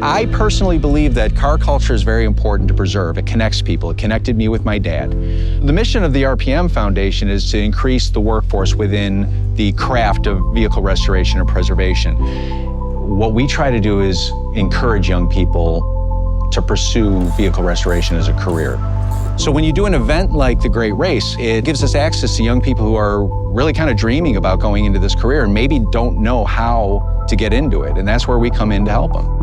I personally believe that car culture is very important to preserve. It connects people. It connected me with my dad. The mission of the RPM Foundation is to increase the workforce within the craft of vehicle restoration and preservation. What we try to do is encourage young people to pursue vehicle restoration as a career. So when you do an event like the Great Race, it gives us access to young people who are really kind of dreaming about going into this career and maybe don't know how to get into it. And that's where we come in to help them.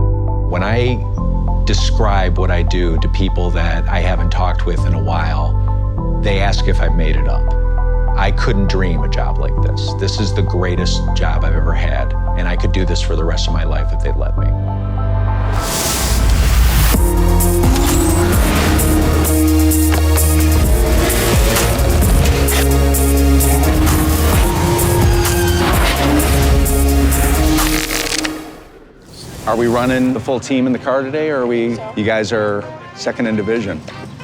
When I describe what I do to people that I haven't talked with in a while, they ask if I've made it up. I couldn't dream a job like this. This is the greatest job I've ever had, and I could do this for the rest of my life if they'd let me. Are we running the full team in the car today, or you guys are second in division?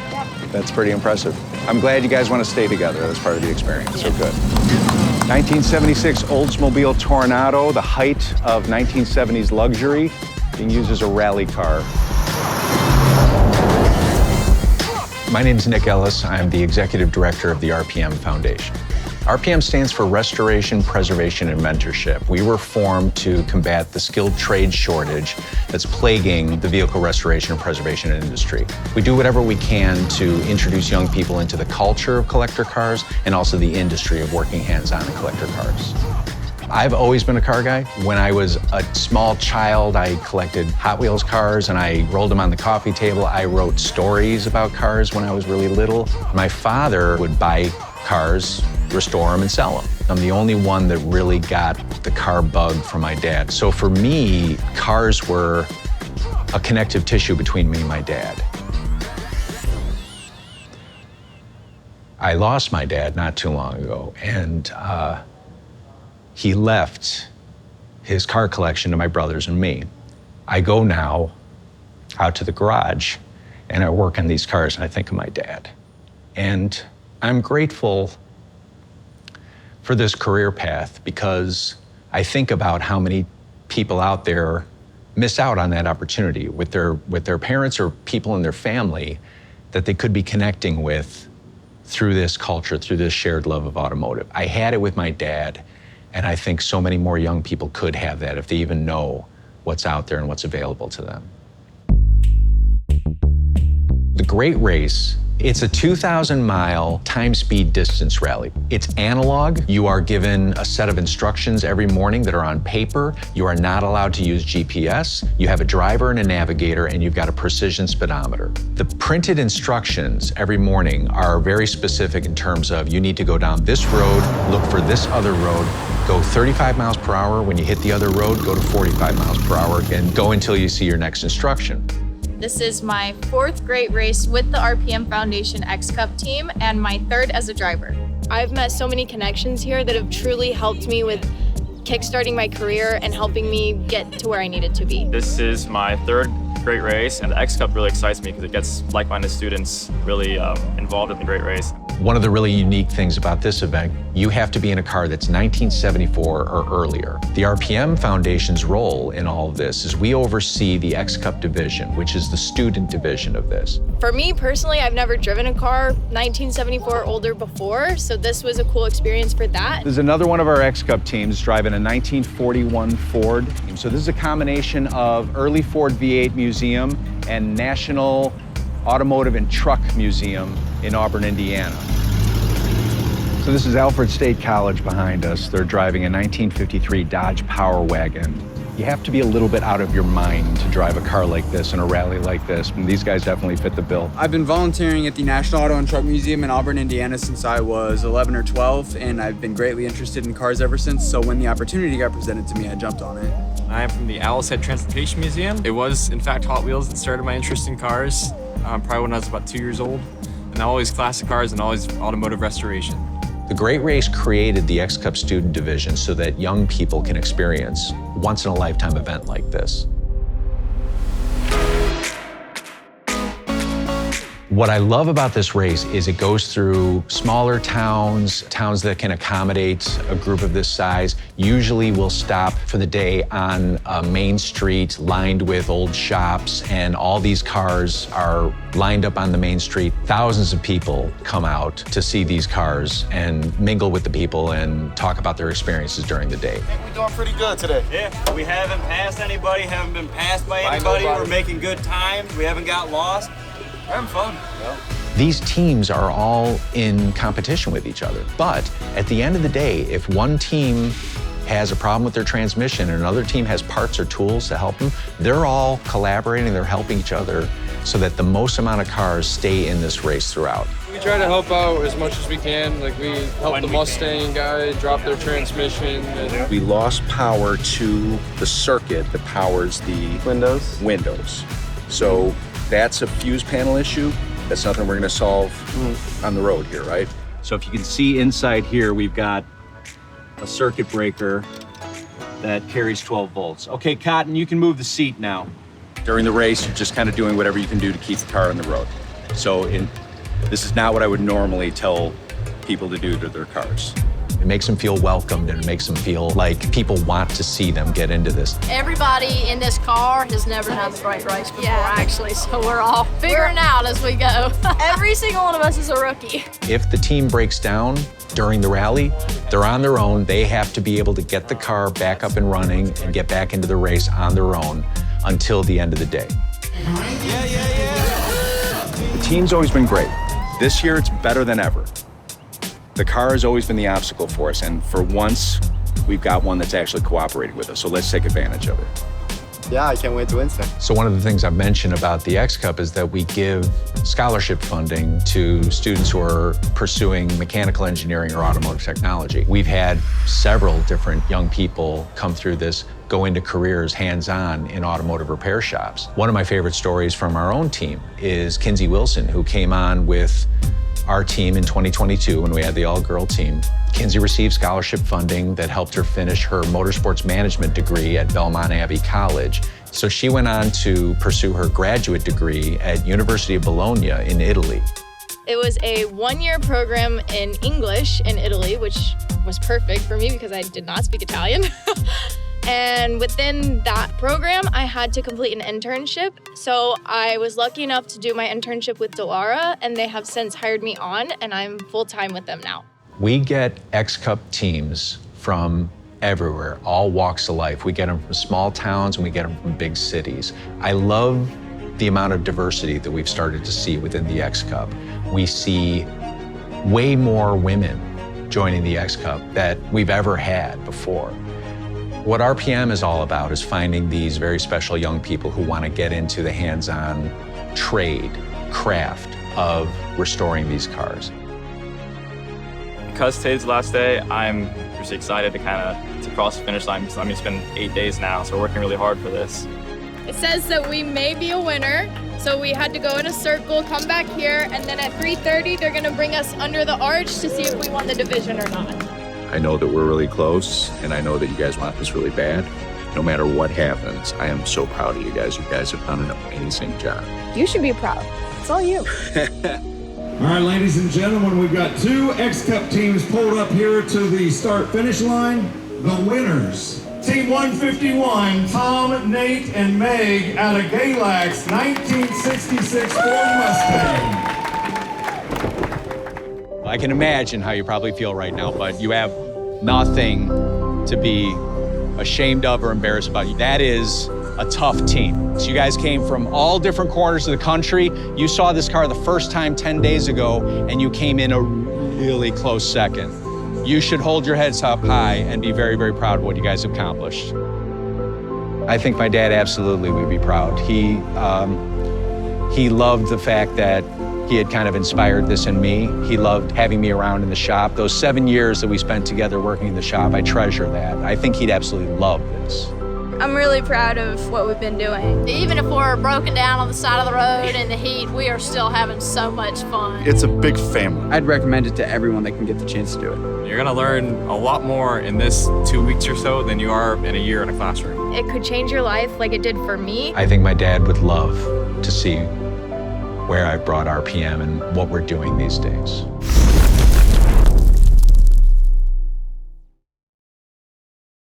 Yep. That's pretty impressive. I'm glad you guys want to stay together. That's part of the experience, so good. 1976 Oldsmobile Tornado, the height of 1970s luxury, being used as a rally car. My name is Nick Ellis. I'm the executive director of the RPM Foundation. RPM stands for Restoration, Preservation, and Mentorship. We were formed to combat the skilled trade shortage that's plaguing the vehicle restoration and preservation industry. We do whatever we can to introduce young people into the culture of collector cars and also the industry of working hands-on in collector cars. I've always been a car guy. When I was a small child, I collected Hot Wheels cars and I rolled them on the coffee table. I wrote stories about cars when I was really little. My father would buy cars, restore them, and sell them. I'm the only one that really got the car bug from my dad. So for me, cars were a connective tissue between me and my dad. I lost my dad not too long ago, and he left his car collection to my brothers and me. I go now out to the garage and I work on these cars and I think of my dad. And I'm grateful for this career path because I think about how many people out there miss out on that opportunity with their parents or people in their family that they could be connecting with through this culture, through this shared love of automotive. I had it with my dad, and I think so many more young people could have that if they even know what's out there and what's available to them. The Great Race, it's a 2,000-mile time-speed distance rally. It's analog. You are given a set of instructions every morning that are on paper. You are not allowed to use GPS. You have a driver and a navigator, and you've got a precision speedometer. The printed instructions every morning are very specific in terms of you need to go down this road, look for this other road, go 35 miles per hour. When you hit the other road, go to 45 miles per hour, and go until you see your next instruction. This is my 4th Great Race with the RPM Foundation X Cup team and my 3rd as a driver. I've met so many connections here that have truly helped me with kickstarting my career and helping me get to where I needed to be. This is my 3rd Great Race, and the X Cup really excites me because it gets like-minded students really involved in the Great Race. One of the really unique things about this event, you have to be in a car that's 1974 or earlier. The RPM Foundation's role in all of this is we oversee the X Cup division, which is the student division of this. For me personally, I've never driven a car 1974 or older before, so this was a cool experience for that. There's another one of our X Cup teams driving a 1941 Ford. So this is a combination of early Ford V8 Museum and National Automotive and Truck Museum in Auburn, Indiana. So this is Alfred State College behind us. They're driving a 1953 Dodge Power Wagon. You have to be a little bit out of your mind to drive a car like this in a rally like this, and these guys definitely fit the bill. I've been volunteering at the National Auto and Truck Museum in Auburn, Indiana since I was 11 or 12, and I've been greatly interested in cars ever since, so when the opportunity got presented to me, I jumped on it. I am from the Owl's Head Transportation Museum. It was, in fact, Hot Wheels that started my interest in cars, probably when I was about 2 years old. And always classic cars and always automotive restoration. The Great Race created the X Cup student division so that young people can experience once-in-a-lifetime event like this. What I love about this race is it goes through smaller towns, towns that can accommodate a group of this size. Usually we'll stop for the day on a main street lined with old shops, and all these cars are lined up on the main street. Thousands of people come out to see these cars and mingle with the people and talk about their experiences during the day. I think we're doing pretty good today. Yeah, we haven't passed anybody, haven't been passed by anybody. We're making good times. We haven't got lost. We're having fun. Yeah. These teams are all in competition with each other. But at the end of the day, if one team has a problem with their transmission and another team has parts or tools to help them, they're all collaborating, they're helping each other so that the most amount of cars stay in this race throughout. We try to help out as much as we can. Like we help the Mustang guy drop their transmission. We lost power to the circuit that powers the windows. So that's a fuse panel issue. That's nothing we're gonna solve on the road here, right? So if you can see inside here, we've got a circuit breaker that carries 12 volts. Okay, Cotton, you can move the seat now. During the race, you're just kind of doing whatever you can do to keep the car on the road. So this is not what I would normally tell people to do to their cars. It makes them feel welcomed and it makes them feel like people want to see them get into this. Everybody in this car has never done the great race before, actually, so we're all figuring out as we go. Every single one of us is a rookie. If the team breaks down during the rally, they're on their own. They have to be able to get the car back up and running and get back into the race on their own until the end of the day. The team's always been great. This year, it's better than ever. The car has always been the obstacle for us, and for once, we've got one that's actually cooperating with us, so let's take advantage of it. Yeah, I can't wait to Wednesday. So one of the things I've mentioned about the X Cup is that we give scholarship funding to students who are pursuing mechanical engineering or automotive technology. We've had several different young people come through this, go into careers hands-on in automotive repair shops. One of my favorite stories from our own team is Kinsey Wilson, who came on with our team in 2022 when we had the all-girl team. Kinsey received scholarship funding that helped her finish her motorsports management degree at Belmont Abbey College. So she went on to pursue her graduate degree at University of Bologna in Italy. It was a one-year program in English in Italy, which was perfect for me because I did not speak Italian. And within that program, I had to complete an internship. So I was lucky enough to do my internship with Delara, and they have since hired me on, and I'm full-time with them now. We get X Cup teams from everywhere, all walks of life. We get them from small towns and we get them from big cities. I love the amount of diversity that we've started to see within the X Cup. We see way more women joining the X Cup that we've ever had before. What RPM is all about is finding these very special young people who want to get into the hands-on craft of restoring these cars. Because today's the last day, I'm just excited to cross the finish line. I mean, it's been 8 days now, so we're working really hard for this. It says that we may be a winner, so we had to go in a circle, come back here, and then at 3:30, they're gonna bring us under the arch to see if we won the division or not. I know that we're really close, and I know that you guys want this really bad. No matter what happens, I am so proud of you guys. You guys have done an amazing job. You should be proud. It's all you. All right, ladies and gentlemen, we've got two X Cup teams pulled up here to the start-finish line. The winners, Team 151, Tom, Nate, and Meg out of Galax, 1966 Ford Mustang. I can imagine how you probably feel right now, but you have nothing to be ashamed of or embarrassed about. That is a tough team. So you guys came from all different corners of the country. You saw this car the first time 10 days ago, and you came in a really close second. You should hold your heads up high and be very, very proud of what you guys have accomplished. I think my dad absolutely would be proud. He loved the fact that he had kind of inspired this in me. He loved having me around in the shop. Those 7 years that we spent together working in the shop, I treasure that. I think he'd absolutely love this. I'm really proud of what we've been doing. Even if we're broken down on the side of the road in the heat, we are still having so much fun. It's a big family. I'd recommend it to everyone that can get the chance to do it. You're gonna learn a lot more in this 2 weeks or so than you are in a year in a classroom. It could change your life like it did for me. I think my dad would love to see where I brought RPM and what we're doing these days.